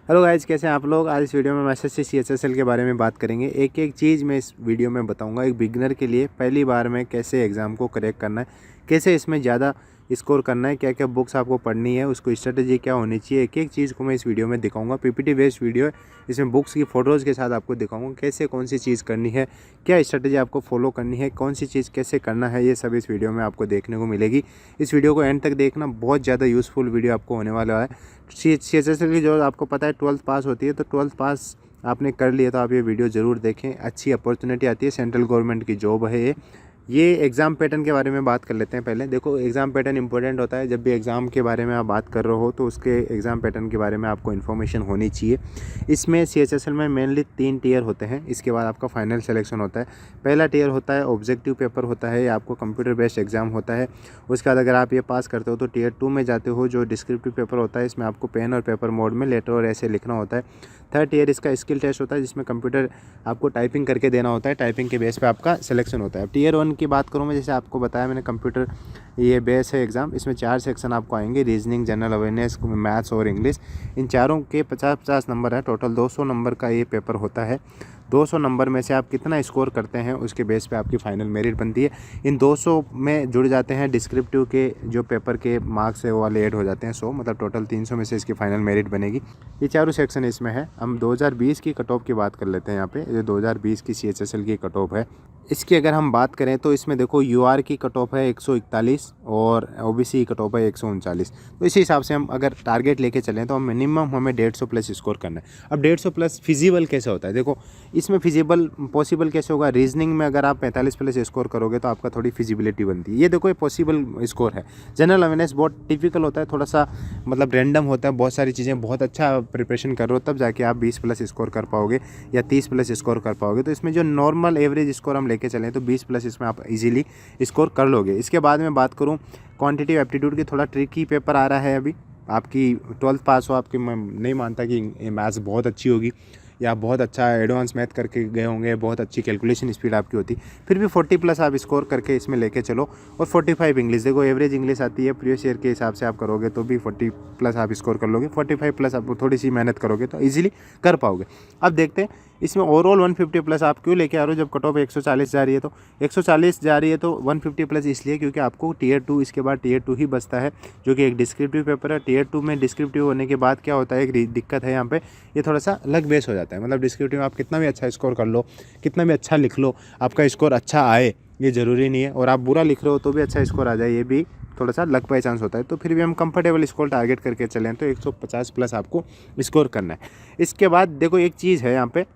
Hello guys, कैसे हैं आप लोग। आज इस वीडियो में हम एसएससी सीएचएसएल के बारे में बात करेंगे। एक एक चीज़ मैं इस वीडियो में बताऊंगा। एक बिगिनर के लिए पहली बार में कैसे एग्ज़ाम को क्रैक करना है, कैसे इसमें ज़्यादा स्कोर करना है, क्या क्या बुक्स आपको पढ़नी है, उसको स्ट्रेटजी क्या होनी चाहिए, एक एक चीज़ को मैं इस वीडियो में दिखाऊंगा। पीपीटी बेस्ड वीडियो है, इसमें बुक्स की फ़ोटोज़ के साथ आपको दिखाऊंगा कैसे कौन सी चीज़ करनी है, क्या स्ट्रेटजी आपको फॉलो करनी है, कौन सी चीज़ कैसे करना है, ये सब इस वीडियो में आपको देखने को मिलेगी। इस वीडियो को एंड तक देखना, बहुत ज़्यादा यूज़फुल वीडियो आपको होने वाला है। सीएचएसएल की जो आपको पता है 12th पास होती है, तो 12th पास आपने कर लिया तो आप ये वीडियो ज़रूर देखें। अच्छी अपॉर्चुनिटी आती है, सेंट्रल गवर्नमेंट की जॉब है ये एग्ज़ाम पैटर्न के बारे में बात कर लेते हैं। पहले देखो, एग्ज़ाम पैटर्न इंपॉर्टेंट होता है। जब भी एग्ज़ाम के बारे में आप बात कर रहे हो तो उसके एग्ज़ाम पैटर्न के बारे में आपको इन्फॉर्मेशन होनी चाहिए। इसमें सीएचएसएल में मेनली 3 टियर होते हैं। इसके बाद आपका फाइनल सिलेक्शन होता है। पहला टियर होता है ऑब्जेक्टिव पेपर होता है, आपको कंप्यूटर बेस्ड एग्ज़ाम होता है। उसके बाद अगर आप ये पास करते हो तो टियर 2 में जाते हो, जो डिस्क्रिप्टिव पेपर होता है। इसमें आपको पेन और पेपर मोड में लेटर और ऐसे लिखना होता है। थर्ड ईयर इसका स्किल टेस्ट होता है, जिसमें कंप्यूटर आपको टाइपिंग करके देना होता है। टाइपिंग के बेस पे आपका सिलेक्शन होता है। अब टियर 1 की बात करूँ मैं, जैसे आपको बताया मैंने, कंप्यूटर ये बेस है एग्ज़ाम। इसमें 4 सेक्शन आपको आएंगे, रीजनिंग, जनरल अवेयरनेस, मैथ्स और इंग्लिश। इन चारों के 50-50 नंबर है। टोटल 200 नंबर का ये पेपर होता है। 200 नंबर में से आप कितना स्कोर करते हैं उसके बेस पे आपकी फाइनल मेरिट बनती है। इन 200 में जुड़ जाते हैं डिस्क्रिप्टिव के जो पेपर के मार्क्स है वो वाले ऐड हो जाते हैं 100, मतलब टोटल 300 में से इसकी फाइनल मेरिट बनेगी। ये चारों सेक्शन इसमें है। हम 2020 की कट ऑफ की बात कर लेते हैं। यहाँ पे ये 2020 की सीएचएसएल की कट ऑफ है। इसकी अगर हम बात करें तो इसमें देखो, यूआर की कट ऑफ है 141 और ओबीसी की कट ऑफ है 139। तो इसी हिसाब से हम अगर टारगेट लेके चलें तो मिनिमम हमें 150 प्लस स्कोर करना है। अब 150 प्लस फिजिबल कैसे होता है, देखो इसमें फिजिबल पॉसिबल कैसे होगा। रीजनिंग में अगर आप 45 प्लस स्कोर करोगे तो आपका थोड़ी फिजिबिलिटी बनती है। ये देखो, ये पॉसिबल स्कोर है। जनरल अवेयरनेस बहुत टिपिकल होता है, थोड़ा सा मतलब रैंडम होता है। बहुत सारी चीज़ें, बहुत अच्छा प्रिपरेशन कर रहे हो तब जाके आप 20 प्लस स्कोर कर पाओगे या 30 प्लस स्कोर कर पाओगे। तो इसमें जो नॉर्मल एवरेज स्कोर हम लेके चलें तो 20 प्लस इसमें आप इजीली स्कोर कर लोगे। इसके बाद में बात करूँ क्वांटिटेटिव एप्टीट्यूड की, थोड़ा ट्रिकी पेपर आ रहा है अभी। आपकी 12th पास हो, आपकी, मैं नहीं मानता कि मैथ्स बहुत अच्छी होगी या बहुत अच्छा एडवांस मैथ करके गए होंगे, बहुत अच्छी कैलकुलेशन स्पीड आपकी होती, फिर भी 40 प्लस आप स्कोर करके इसमें लेके चलो। और 45 इंग्लिश, देखो एवरेज इंग्लिश आती है, प्रीवियस ईयर के हिसाब से आप करोगे तो भी 40 प्लस आप स्कोर कर लोगे। 45 प्लस आप थोड़ी सी मेहनत करोगे तो ईजिली कर पाओगे। अब देखते हैं इसमें ओवरऑल 150 प्लस आप क्यों लेके आ रहे हो, जब कट ऑफ 140 जा रही है तो 140 जा रही है तो 150 प्लस इसलिए क्योंकि आपको टियर 2, इसके बाद टियर 2 ही बचता है, जो कि एक डिस्क्रिप्टिव पेपर है। टियर 2 में डिस्क्रिप्टिव होने के बाद क्या होता है, एक दिक्कत है यहाँ पे, ये थोड़ा सा अलग बेस हो जाता है। मतलब डिस्क्रिप्टिव में आप कितना भी अच्छा स्कोर कर लो, कितना भी अच्छा लिख लो, आपका स्कोर अच्छा आए ये ज़रूरी नहीं है। और आप बुरा लिख रहे हो तो भी अच्छा स्कोर आ जाए, ये भी थोड़ा सा लक बाई चांस होता है। तो फिर भी हम कंफर्टेबल स्कोर टारगेट करके चलें तो 150 प्लस आपको स्कोर करना है। इसके बाद देखो, एक चीज़ है यहाँ पे,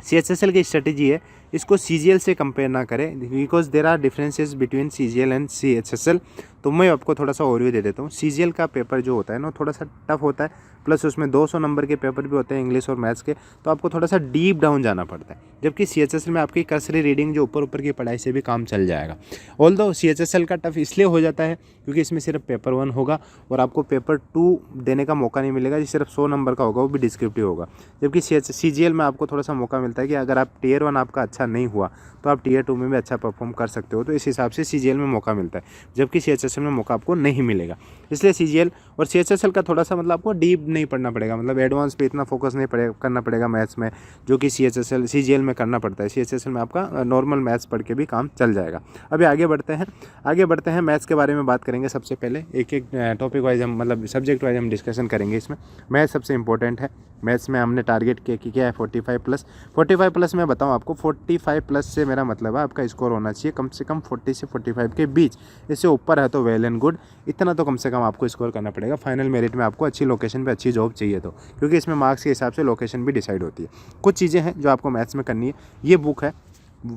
सीएचएसएल की स्ट्रेटेजी है, इसको सीजीएल से कंपेयर ना करें, because there are differences between CGL and CHSL. तो मैं आपको थोड़ा सा ओवरव्यू दे देता हूँ। सीजीएल का पेपर जो होता है ना, थोड़ा सा टफ होता है, प्लस उसमें 200 नंबर के पेपर भी होते हैं इंग्लिश और मैथ्स के, तो आपको थोड़ा सा डीप डाउन जाना पड़ता है। जबकि सीएचएसएल में आपकी कर्सरी रीडिंग जो ऊपर ऊपर की पढ़ाई से भी काम चल जाएगा। ऑल्दो सीएचएसएल का टफ इसलिए हो जाता है क्योंकि इसमें सिर्फ पेपर 1 होगा और आपको पेपर 2 देने का मौका नहीं मिलेगा, जो सिर्फ 100 नंबर का होगा, वो भी डिस्क्रिप्टिव होगा। जबकि सीजीएल में आपको थोड़ा सा मौका मिलता है कि अगर आप टियर 1 आपका अच्छा नहीं हुआ तो आप टियर 2 में भी अच्छा परफॉर्म कर सकते हो। तो इस हिसाब से सीजीएल में मौका मिलता है, जबकि सीएचएसएल में मौका आपको नहीं मिलेगा। इसलिए सीजीएल और सीएचएसएल का थोड़ा सा मतलब आपको डीप नहीं पढ़ना पड़ेगा, मतलब एडवांस पे इतना फोकस नहीं करना पड़ेगा मैथ्स में, जो कि सीजीएल में करना पड़ता है। सीएचएसएल में आपका नॉर्मल मैथ्स पढ़ के भी काम चल जाएगा। अभी आगे बढ़ते हैं मैथ्स के बारे में बात करेंगे। सबसे पहले एक एक टॉपिक वाइज हम, मतलब सब्जेक्ट वाइज हम डिस्कशन करेंगे। इसमें मैथ्स सबसे इंपॉर्टेंट है। मैथ्स में हमने टारगेट किया है 45 प्लस। 45 प्लस मैं बताऊं आपको, 45 प्लस से मेरा मतलब है आपका स्कोर होना चाहिए कम से कम 40 से 45 के बीच। इससे ऊपर है तो वेल एंड गुड, इतना तो कम से कम आपको स्कोर करना पड़ेगा। फाइनल मेरिट में आपको अच्छी लोकेशन पे अच्छी जॉब चाहिए तो, क्योंकि इसमें मार्क्स के हिसाब से लोकेशन भी डिसाइड होती है। कुछ चीज़ें हैं जो आपको मैथ्स में करनी है। ये बुक है,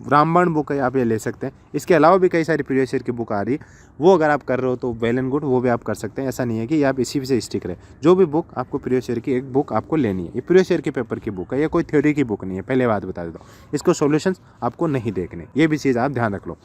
रामबाण बुक है, आप ये ले सकते हैं। इसके अलावा भी कई सारी प्रीवियस ईयर की बुक आ रही है, वो अगर आप कर रहे हो तो वेल एंड गुड, वो भी आप कर सकते हैं। ऐसा नहीं है कि आप इसी से स्टिक रहे। जो भी बुक आपको प्रीवियस ईयर की, एक बुक आपको लेनी है। ये प्रीवियस ईयर के पेपर की बुक है, ये कोई थ्योरी की बुक नहीं है, पहले बात बता देता हूँ। इसको सॉल्यूशंस आपको नहीं देखने, ये भी चीज़ आप ध्यान रख लो।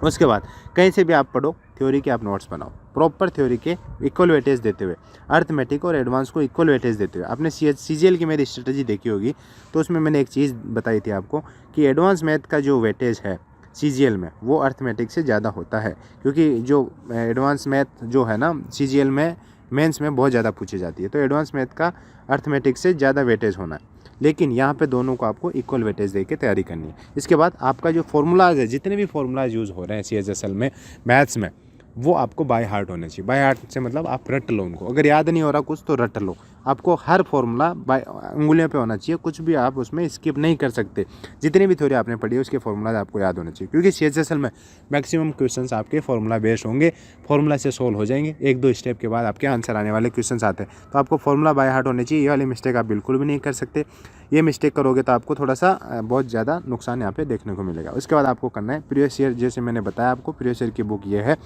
उसके बाद कहीं से भी आप पढ़ो, थ्योरी के आप नोट्स बनाओ, प्रॉपर थ्योरी के इक्वल वेटेज देते हुए, अर्थमेटिक और एडवांस को इक्वल वेटेज देते हुए। आपने सीजीएल की मेरी स्ट्रेटजी देखी होगी, तो उसमें मैंने एक चीज़ बताई थी आपको कि एडवांस मैथ का जो वेटेज है सीजीएल में, वो अर्थमेटिक से ज़्यादा होता है। क्योंकि जो एडवांस मैथ जो है ना सीजीएल में, मेंस में बहुत ज़्यादा पूछी जाती है। तो एडवांस मैथ का अर्थमेटिक से ज़्यादा वेटेज होना है, लेकिन यहाँ पे दोनों को आपको इक्वल वेटेज दे के तैयारी करनी है। इसके बाद आपका जो फॉर्मूलाज है, जितने भी फॉर्मूलाज यूज़ हो रहे हैं CHSL में, मैथ्स में, वो आपको बाय हार्ट होने चाहिए। बाय हार्ट से मतलब आप रट लो उनको, अगर याद नहीं हो रहा कुछ तो रट लो। आपको हर फॉर्मूला बाय उंगलियों पे होना चाहिए, कुछ भी आप उसमें स्किप नहीं कर सकते। जितनी भी थ्योरी आपने पढ़ी है उसके फॉर्मूलाज आपको याद होने चाहिए, क्योंकि CHSL में मैक्सिमम क्वेश्चंस आपके फॉर्मूला बेस्ड होंगे, फॉर्मूला से सोल्व हो जाएंगे, 1-2 स्टेप के बाद आपके आंसर आने वाले क्वेश्चंस आते हैं। तो आपको फॉर्मूला बाय हार्ट होने चाहिए। ये वाली मिस्टेक आप बिल्कुल भी नहीं कर सकते। ये मिस्टेक करोगे तो आपको थोड़ा सा बहुत ज़्यादा नुकसान यहाँ पे देखने को मिलेगा। उसके बाद आपको करना है प्रीवियस ईयर, जैसे मैंने बताया आपको प्रीवियस ईयर की बुक ये है।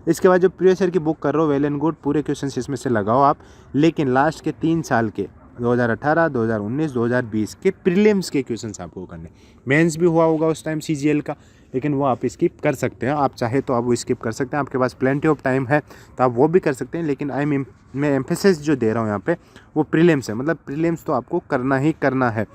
इसके बाद जो प्रीवियस ईयर की बुक कर रहे हो, वेल एंड गुड, पूरे क्वेश्चंस इसमें से लगाओ आप, लेकिन लास्ट के 3 साल के 2018, 2019, 2020 के प्रीलिम्स के क्वेश्चंस आपको करने। मेंस भी हुआ होगा उस टाइम CGL का, लेकिन वो आप स्किप कर सकते हैं। आप चाहे तो आप वो स्किप कर सकते हैं, आपके पास प्लेंटी ऑफ टाइम है तो आप वो भी कर सकते हैं। लेकिन मैं एम्फेसिस जो दे रहा हूँ यहाँ पे वो प्रीलिम्स है, मतलब प्रीलिम्स तो आपको करना ही करना है।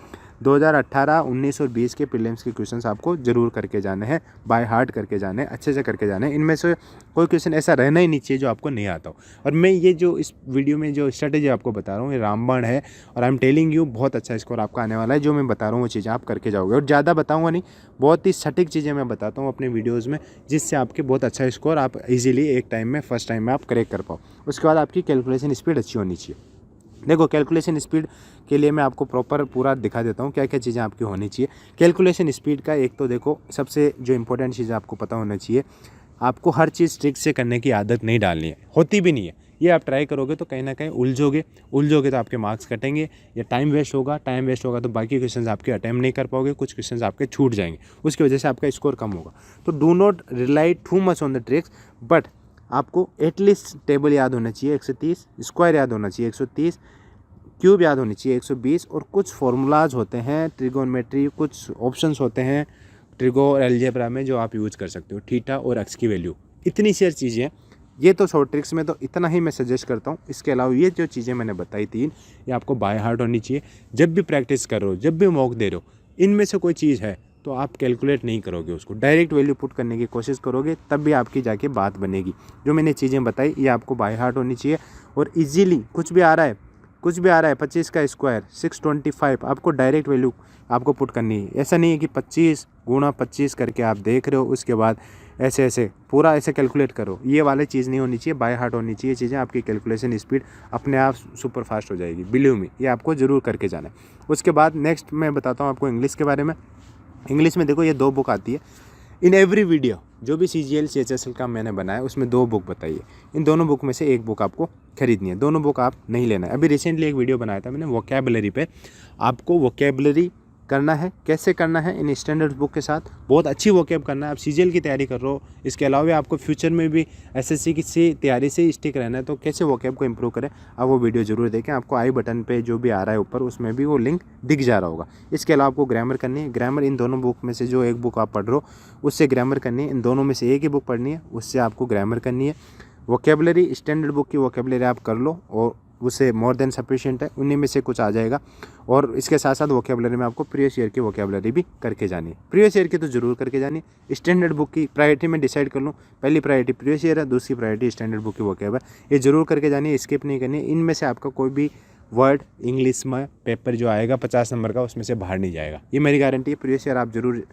2018, 19 और 20 के प्रीलिम्स के क्वेश्चंस आपको जरूर करके जाने हैं, बाय हार्ट करके जाने हैं, अच्छे से करके जाने हैं। इनमें से कोई क्वेश्चन ऐसा रहना ही नहीं चाहिए जो आपको नहीं आता हो। और मैं ये जो इस वीडियो में जो स्ट्रेटेजी आपको बता रहा हूँ, ये रामबाण है, और आई एम टेलिंग यू बहुत अच्छा स्कोर आपका आने वाला है। जो मैं बता रहा हूँ वो चीज़ें आप करके जाओगे, और ज़्यादा बताऊँगा नहीं, बहुत ही सटीक चीज़ें मैं बताता हूँ अपने वीडियोज़ में, जिससे आपके बहुत अच्छा स्कोर आप इजीली एक टाइम में, फर्स्ट टाइम में आप करेक्ट कर पाओ। उसके बाद आपकी कैलकुलेशन स्पीड अच्छी होनी चाहिए। देखो, कैलकुलेशन स्पीड के लिए मैं आपको प्रॉपर पूरा दिखा देता हूँ क्या क्या चीज़ें आपकी होनी चाहिए। कैलकुलेशन स्पीड का एक तो देखो, सबसे जो इंपॉर्टेंट चीज़ आपको पता होना चाहिए, आपको हर चीज़ ट्रिक से करने की आदत नहीं डालनी है, होती भी नहीं है। ये आप ट्राई करोगे तो कहीं ना कहीं उलझोगे तो आपके मार्क्स कटेंगे, या टाइम वेस्ट होगा तो बाकी क्वेश्चंस आपके अटेम्प्ट नहीं कर पाओगे, कुछ क्वेश्चंस आपके छूट जाएंगे, उसकी वजह से आपका स्कोर कम होगा। तो do not rely too much on the tricks, but आपको एटलीस्ट टेबल याद होना चाहिए 130, स्क्वायर याद होना चाहिए 130, क्यूब याद होनी चाहिए 120, और कुछ फार्मूलाज होते हैं ट्रिगोनोमेट्री, कुछ ऑप्शंस होते हैं ट्रिगो और अलजेब्रा में जो आप यूज़ कर सकते हो, थीटा और एक्स की वैल्यू। इतनी सी चीज़ें, ये तो शॉर्ट ट्रिक्स में तो इतना ही मैं सजेस्ट करता हूँ। इसके अलावा ये जो चीज़ें मैंने बताई 3, ये आपको बाय हार्ट होनी चाहिए। जब भी प्रैक्टिस कर रहे हो, जब भी मॉक दे रहे हो, इनमें से कोई चीज़ है तो आप कैलकुलेट नहीं करोगे, उसको डायरेक्ट वैल्यू पुट करने की कोशिश करोगे, तब भी आपकी जाके बात बनेगी। जो मैंने चीज़ें बताई ये आपको बाय हार्ट होनी चाहिए, और ईजिली कुछ भी आ रहा है 25 का स्क्वायर 625, आपको डायरेक्ट वैल्यू आपको पुट करनी है। ऐसा नहीं है कि 25 गुणा 25 करके आप देख रहे हो, उसके बाद ऐसे पूरा ऐसे कैलकुलेट करो, ये वाली चीज़ नहीं होनी चाहिए। बाय हार्ट होनी चाहिए चीज़ें, आपकी कैलकुलेशन स्पीड अपने आप सुपर फास्ट हो जाएगी, बिलीव मी, ये आपको ज़रूर करके जाना है। उसके बाद नेक्स्ट मैं बताता हूँ आपको इंग्लिश के बारे में। इंग्लिश में देखो, ये 2 बुक आती है इन एवरी वीडियो, जो भी CGL CHSL का मैंने बनाया उसमें 2 बुक बताई है। इन दोनों बुक में से एक बुक आपको खरीदनी है, दोनों बुक आप नहीं लेना है। अभी रिसेंटली एक वीडियो बनाया था मैंने वोकैबुलरी पे, आपको वोकैबुलरी करना है, कैसे करना है, इन स्टैंडर्ड बुक के साथ बहुत अच्छी वोकैब करना है। आप CGL की तैयारी कर रहे हो, इसके अलावा आपको फ्यूचर में भी SSC की तैयारी से स्टिक रहना है, तो कैसे वोकैब को इंप्रूव करें, आप वो वीडियो जरूर देखें। आपको आई बटन पे जो भी आ रहा है ऊपर, उसमें भी वो लिंक दिख जा रहा होगा। इसके अलावा आपको ग्रामर करनी है। ग्रामर इन दोनों बुक में से जो एक बुक आप पढ़ रहे हो उससे ग्रामर करनी है, इन दोनों में से एक ही बुक पढ़नी है, उससे आपको ग्रामर करनी है। वोकैबुलरी स्टैंडर्ड बुक की वोकैबुलरी आप कर लो, और उससे मोर देन सफिशिएंट है, उन्हीं में से कुछ आ जाएगा। और इसके साथ साथ वोकैबुलरी में आपको प्रीवियस ईयर की वोकैबुलरी भी करके जानी है। प्रीवियस ईयर की तो जरूर करके जानी है। स्टैंडर्ड बुक की प्रायोरिटी में डिसाइड कर लूँ, पहली प्रायोरिटी प्रीवियस ईयर है, दूसरी प्रायोरिटी स्टैंडर्ड बुक की वोकैब है। ये जरूर करके जानी है, स्किप नहीं करनी है। इनमें से आपका कोई भी वर्ड इंग्लिश में पेपर जो आएगा 50 नंबर का, उसमें से बाहर नहीं जाएगा, ये मेरी गारंटी है। प्रीवियस ईयर आप जरूर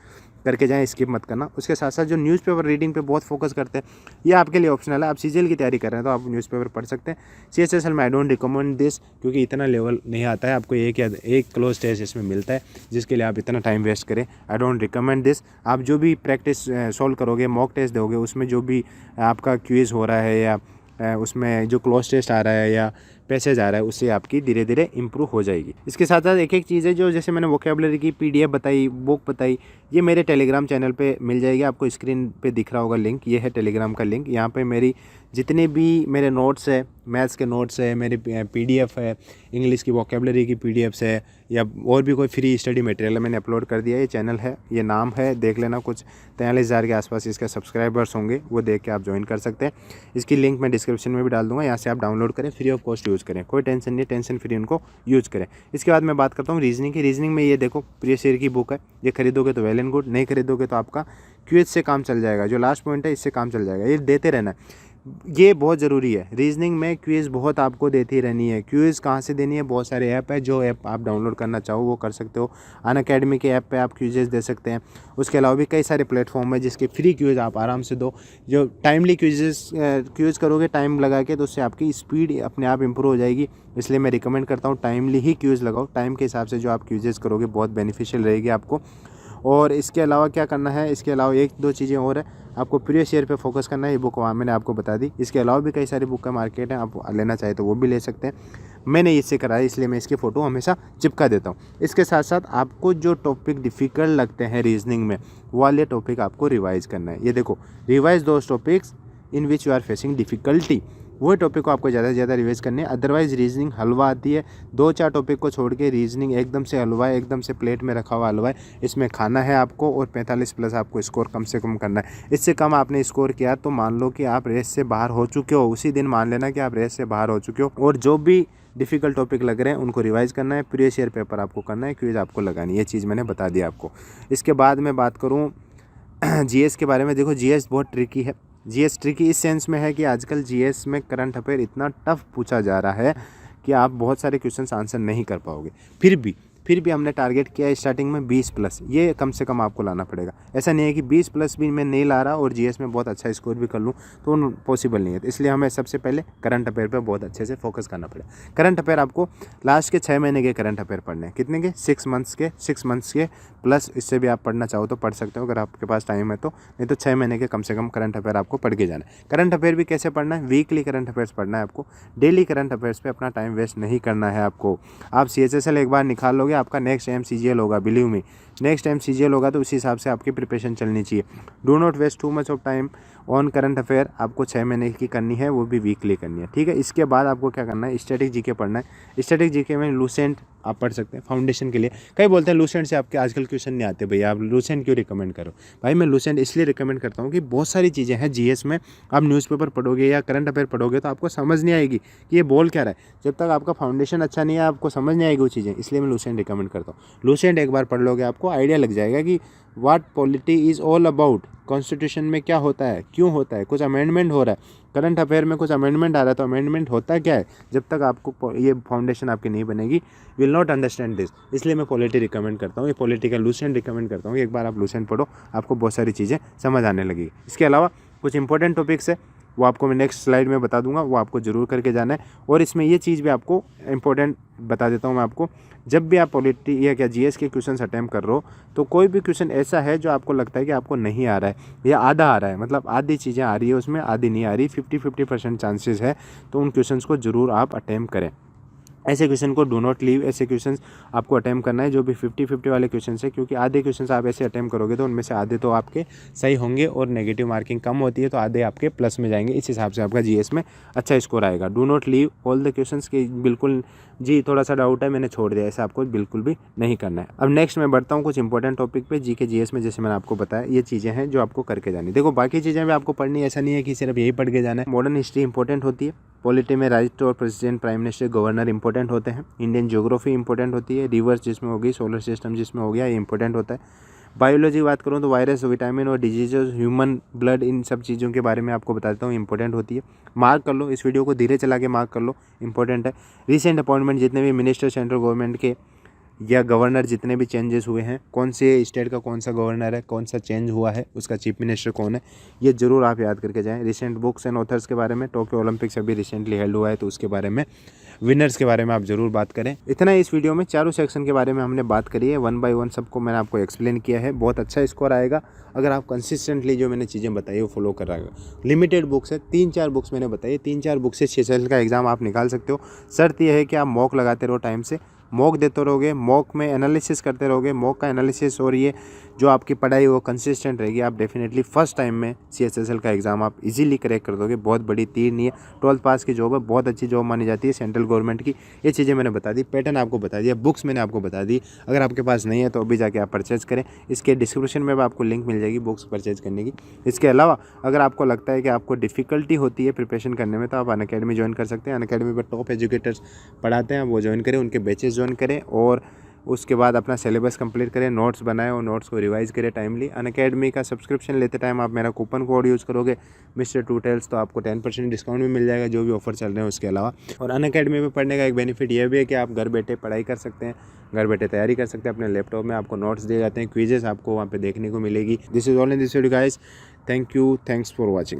करके जाएं, स्किप मत करना। उसके साथ साथ जो न्यूज़पेपर रीडिंग पे बहुत फोकस करते हैं, ये आपके लिए ऑप्शनल है। आप CGL की तैयारी कर रहे हैं तो आप न्यूज़पेपर पढ़ सकते हैं। CHSL में आई डोंट रिकमेंड दिस, क्योंकि इतना लेवल नहीं आता है, आपको एक क्लोज टेस्ट इसमें मिलता है, जिसके लिए आप इतना टाइम वेस्ट करें। I don't recommend this. आप जो भी प्रैक्टिस सॉल्व करोगे, मॉक टेस्ट दोगे, उसमें जो भी आपका क्विज़ हो रहा है या उसमें जो क्लोज टेस्ट आ रहा है या पैसेज आ रहा है, उससे आपकी धीरे धीरे इंप्रूव हो जाएगी। इसके साथ साथ एक एक चीज़ है, जो जैसे मैंने वोकैबुलरी की PDF बताई, बुक बताई, ये मेरे टेलीग्राम चैनल पे मिल जाएगी। आपको स्क्रीन पे दिख रहा होगा लिंक, ये है टेलीग्राम का लिंक। यहाँ पे मेरी जितने भी मेरे नोट्स है, मैथ्स के नोट्स है, मेरी PDF है, इंग्लिश की वोकैबुलरी की PDFs है, या और भी कोई फ्री स्टडी मटेरियल है, मैंने अपलोड कर दिया। ये चैनल है, ये नाम है, देख लेना। कुछ 43,000 के आसपास इसके सब्सक्राइबर्स होंगे, वो देख के आप ज्वाइन कर सकते हैं। इसकी लिंक मैं डिस्क्रिप्शन में भी डाल दूँगा, यहाँ से आप डाउनलोड करें, फ्री ऑफ कॉस्ट यूज़ करें, कोई टेंशन नहीं, टेंशन फ्री उनको यूज़ करें। इसके बाद मैं बात करता हूँ रीजनिंग की। रीजनिंग में ये देखो, प्रीवियस ईयर की बुक है, ये खरीदोगे तो वेल एंड गुड, नहीं खरीदोगे तो आपका क्विज से काम चल जाएगा। जो लास्ट पॉइंट है, इससे काम चल जाएगा, ये देते रहना है। ये बहुत ज़रूरी है। रीजनिंग में क्विज़ बहुत आपको देती रहनी है। क्विज़ कहाँ से देनी है, बहुत सारे ऐप है, जो ऐप आप डाउनलोड करना चाहो वो कर सकते हो। अनअकैडमी के ऐप पे आप क्विज़ेस दे सकते हैं। उसके अलावा भी कई सारे प्लेटफॉर्म है जिसके फ्री क्विज़ आप आराम से दो। जो टाइमली क्विज़ करोगे टाइम लगा के, तो उससे आपकी स्पीड अपने आप इम्प्रूव हो जाएगी। इसलिए मैं रिकमेंड करता हूँ टाइमली ही क्विज़ लगाओ। टाइम के हिसाब से जो आप क्विज़ेस करोगे बहुत बेनिफिशियल रहेगी आपको। और इसके अलावा क्या करना है, इसके अलावा एक दो चीज़ें और है, आपको प्रीवियस ईयर पे फोकस करना है। ये बुक मैंने आपको बता दी। इसके अलावा भी कई सारी बुक का मार्केट है, आप लेना चाहे तो वो भी ले सकते हैं। मैंने इससे कराया इसलिए मैं इसकी फ़ोटो हमेशा चिपका देता हूँ। इसके साथ साथ आपको जो टॉपिक डिफ़िकल्ट लगते हैं रीजनिंग में, वो वाले टॉपिक आपको रिवाइज़ करना है। ये देखो, revise those topics in which you are facing difficulty, वो टॉपिक को आपको ज़्यादा से ज़्यादा रिवाइज करनी है। अदरवाइज़ रीजनिंग हलवा आती है। 2-4 टॉपिक को छोड़ के रीजनिंग एकदम से हलवा है, एकदम से प्लेट में रखा हुआ हलवा है। इसमें खाना है आपको, और 45 प्लस आपको स्कोर कम से कम करना है। इससे कम आपने स्कोर किया तो मान लो कि आप रेस से बाहर हो चुके हो। उसी दिन मान लेना कि आप रेस से बाहर हो चुके हो। और जो भी डिफ़िकल्ट टॉपिक लग रहे हैं उनको रिवाइज़ करना है। प्रीवियस ईयर पेपर आपको करना है, क्विज आपको लगानी है। ये चीज़ मैंने बता दिया आपको। इसके बाद मैं बात करूँ जीएस के बारे में। देखो, जीएस बहुत ट्रिकी है। जीएस ट्रिकी इस सेंस में है कि आजकल जीएस में करंट अफेयर इतना टफ पूछा जा रहा है कि आप बहुत सारे क्वेश्चंस आंसर नहीं कर पाओगे। फिर भी हमने टारगेट किया है स्टार्टिंग में 20 प्लस, ये कम से कम आपको लाना पड़ेगा। ऐसा नहीं है कि 20 प्लस भी मैं नहीं ला रहा और जीएस में बहुत अच्छा स्कोर भी कर लूँ, तो पॉसिबल नहीं है। तो इसलिए हमें सबसे पहले करंट अफेयर पे बहुत अच्छे से फोकस करना पड़ेगा। करंट अफेयर आपको लास्ट के 6 महीने के करंट अफेयर पढ़ने हैं। कितने के? 6 मंथ्स के प्लस। इससे भी आप पढ़ना चाहो तो पढ़ सकते हो अगर आपके पास टाइम है तो, नहीं तो 6 महीने के कम से कम करंट अफेयर आपको पढ़ के जाना है। करंट अफेयर भी कैसे पढ़ना है? वीकली करंट अफेयर्स पढ़ना है आपको। डेली करंट अफेयर्स पे अपना टाइम वेस्ट नहीं करना है आपको। आप CHSL एक बार निकाल लोगे, आपका नेक्स्ट टाइम CGL होगा। Believe me, next time CGL होगा तो उसी हिसाब से आपकी प्रिपरेशन चलनी चाहिए। Do not waste too much of time on current affair. आपको 6 महीने की करनी है, वो भी वीकली करनी है, ठीक है। इसके बाद आपको क्या करना है? स्टैटिक जीके पढ़ना है। स्टैटिक जीके में लूसेंट आप पढ़ सकते हैं फाउंडेशन के लिए। कई बोलते हैं लूसेंट से आपके आजकल क्वेश्चन नहीं आते। भैया आप लूसेंट क्यों रिकमेंड करो? भाई मैं लूसेंट इसलिए रिकमेंड करता हूँ कि बहुत सारी चीज़ें हैं जीएस में। आप न्यूज़पेपर पढ़ोगे या करंट अफेयर पढ़ोगे तो आपको समझ नहीं आएगी कि ये बोल क्या रहा है। जब तक आपका फाउंडेशन अच्छा नहीं है आपको समझ नहीं आएगी वो चीज़ें। इसलिए मैं लूसेंट रिकमेंड करता हूँ। लूसेंट एक बार पढ़ लोगे आपको आइडिया लग जाएगा कि what polity is all about. Constitution में क्या होता है, क्यों होता है, कुछ अमेंडमेंट हो रहा है, करंट अफेयर में कुछ अमेंडमेंट आ रहा है तो अमेंडमेंट होता क्या है। जब तक आपको ये फाउंडेशन आपकी नहीं बनेगी, विल नॉट अंडरस्टैंड दिस। इसलिए मैं पॉलिटी रिकमेंड करता हूँ, ये पॉलिटी का लूसेंट रिकमेंड करता हूँ। एक बार आप लूसेंट पढ़ो, आपको बहुत सारी चीज़ें समझ आने लगेगी। इसके अलावा कुछ इंपॉर्टेंट टॉपिक्स है, वो आपको मैं नेक्स्ट स्लाइड में बता दूंगा, वो आपको जरूर करके जाना है। और इसमें ये चीज़ भी आपको इंपॉर्टेंट बता देता हूँ मैं आपको। जब भी आप पॉलिटी या क्या जीएस के क्वेश्चन अटैम्प्ट कर रहे हो तो कोई भी क्वेश्चन ऐसा है जो आपको लगता है कि आपको नहीं आ रहा है या आधा आ रहा है, मतलब आधी चीज़ें आ रही है उसमें, आधी नहीं आ रही, 50-50% चांसेस है, तो उन क्वेश्चंस को ज़रूर आप अटैम्प्ट करें। ऐसे क्वेश्चन को डू नॉट लीव। ऐसे क्वेश्चंस आपको अटैम्प्ट करना है जो भी 50-50 वाले क्वेश्चंस है, क्योंकि आधे क्वेश्चंस आप ऐसे अटैम्प्ट करोगे तो उनमें से आधे तो आपके सही होंगे और नेगेटिव मार्किंग कम होती है तो आधे आपके प्लस में जाएंगे। इस हिसाब से आपका जीएस में अच्छा स्कोर आएगा। Do not leave all the questions के बिल्कुल जी थोड़ा सा डाउट है मैंने छोड़ दिया, ऐसा आपको बिल्कुल भी नहीं करना है। अब नेक्स्ट मैं बढ़ता हूँ कुछ इंपॉर्टेंट टॉपिक पे। जीके जीएस में जैसे मैंने आपको बताया ये चीज़ें हैं जो आपको करके जानी। देखो बाकी चीज़ें भी आपको पढ़नी, ऐसा नहीं है कि सिर्फ यही पढ़ के जाना है। मॉडर्न हिस्ट्री इंपॉर्टेंट होती है। पॉलिटी में राइट और president, prime minister, governor important होते हैं। इंडियन ज्योग्राफी इंपॉर्टेंट होती है। रिवर्स जिसमें होगी, सोलर सिस्टम जिसमें हो गया, ये इंपॉर्टेंट होता है। बायोलॉजी बात करूँ तो वायरस, विटामिन और डिजीजेज, ह्यूमन ब्लड, इन सब चीज़ों के बारे में आपको बता देता हूँ, इंपॉर्टेंट होती है। मार्क कर लो, इस वीडियो को धीरे चला के मार्क कर लो, इंपॉर्टेंट है। रिसेंट अपॉइंटमेंट जितने भी मिनिस्टर सेंट्रल गवर्नमेंट के या गवर्नर जितने भी चेंजेस हुए हैं, कौन से स्टेट का कौन सा गवर्नर है, कौन सा चेंज हुआ है, उसका चीफ मिनिस्टर कौन है, ये जरूर आप याद करके जाएं। रिसेंट बुक्स एंड ऑथर्स के बारे में, टोक्यो ओलंपिक्स अभी रिसेंटली हेल्ड हुआ है तो उसके बारे में, विनर्स के बारे में आप जरूर बात करें। इतना इस वीडियो में चारों सेक्शन के बारे में हमने बात करी है, 1 बाय 1 सबको मैंने आपको एक्सप्लेन किया है। बहुत अच्छा स्कोर आएगा अगर आप कंसिस्टेंटली जो मैंने चीज़ें बताई वो फॉलो कर रहा है। लिमिटेड बुक्स है, 3-4 बुक्स मैंने बताई, 3-4 बुक से 6 का एग्जाम आप निकाल सकते हो। शर्त यह है कि आप मॉक लगाते रहो, टाइम से मॉक देते रहोगे, मॉक में एनालिसिस करते रहोगे, मॉक का एनालिसिस और ये जो आपकी पढ़ाई वो कंसिस्टेंट रहेगी, आप डेफिनेटली फर्स्ट टाइम में CHSL का एग्ज़ाम आप इजीली क्रैक कर दोगे। बहुत बड़ी तीर नहीं है, 12th पास की जॉब है, बहुत अच्छी जॉब मानी जाती है सेंट्रल गवर्नमेंट की। ये चीज़ें मैंने बता दी, पैटर्न आपको बता दिया, बुक्स मैंने आपको बता दी। अगर आपके पास नहीं है तो अभी जाके आप परचेज करें, इसके डिस्क्रिप्शन में भी आपको लिंक मिल जाएगी बुक्स परचेज करने की। इसके अलावा अगर आपको लगता है कि आपको डिफ़िकल्टी होती है प्रिपरेशन करने में तो आप अनअकैडमी ज्वाइन कर सकते हैं। अनअकैडमी पर टॉप एजुकेटर्स पढ़ाते हैं, वो ज्वाइन करें, उनके बैचेस ज्वाइन करें और उसके बाद अपना सिलेबस कंप्लीट करें, नोट्स बनाएं और नोट्स को रिवाइज करें टाइमली। अनअकैडमी का सब्सक्रिप्शन लेते टाइम आप मेरा कूपन कोड यूज़ करोगे मिस्टर टूटेल्स, तो आपको 10% डिस्काउंट भी मिल जाएगा जो भी ऑफर चल रहे हैं उसके अलावा। और अनअकैडमी में पढ़ने का एक बेनिफिट ये भी है कि आप घर बैठे पढ़ाई कर सकते हैं, घर बैठे तैयारी कर सकते हैं। अपने लैपटॉप में आपको नोट्स दिए जाते हैं, क्विजेस आपको वहाँ पे देखने को मिलेगी। This is all in this video guys, thank you, thanks for watching.